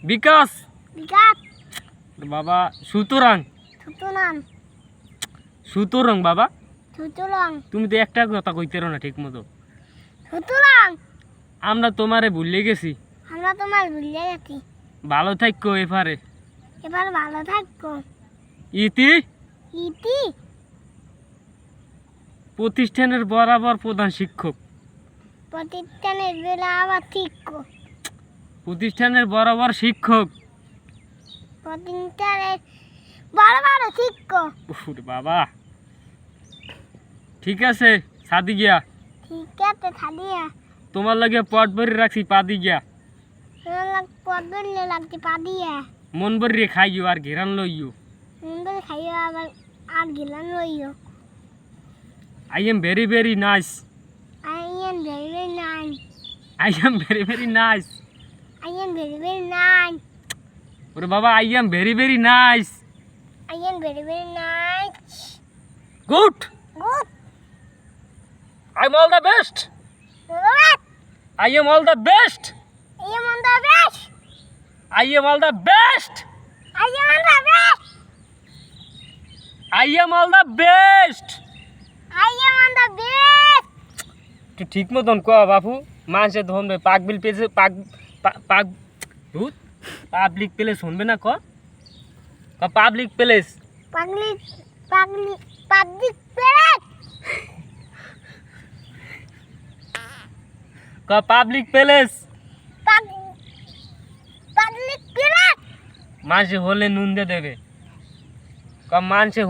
বিকাশ বিকাশ বাবা সুতরাং সুতরাং সুতরাং বাবা সুতরাং তুমি তো একটা কথা কইতেরো না ঠিক মতো। সুতরাং আমরা তোমারে ভুলে গেছি। আমরা তোমার ভুলে গেছি। ভালো থাকো এবারে। এবার ভালো থাকো। ইতি ইতি প্রতিষ্ঠানের বরাবর প্রধান শিক্ষক। প্রতিষ্ঠানের বেলা আবার ঠিক কো। প্রতিষ্ঠানের বরাবর শিক্ষক। প্রতিষ্ঠানের বড় বড় ঠিক কো। ওরে বাবা ঠিক আছে সাদি গিয়া ঠিক আছে খালিয়া তোমার লাগে পট ভরি রাখছি পাদি গিয়া পদলে লাগতে পা দিয়ে মন ভরি খাইও আর ঘেরান লইও। সুন্দর খাইও আবার আর গিলান লইও। I am very very nice. I am very very nice. I am very very nice. I am very very nice. ওরে বাবা I am very very nice. I am very very nice. Good Good. I am all the best. Good. I am all the best. I am on the best. I am all the best. I am on the best. I am all the best. I am on the best. তুই ঠিক মতন ক বাপু মানুষের ধরবে পাকবিল পেয়েছে public place শুনবে না ক পাবলিক প্লেস Public parade. ক পাবলিক প্লেস Public parade. মানুষে হলে নুন দিয়ে দেবে ক মানুষে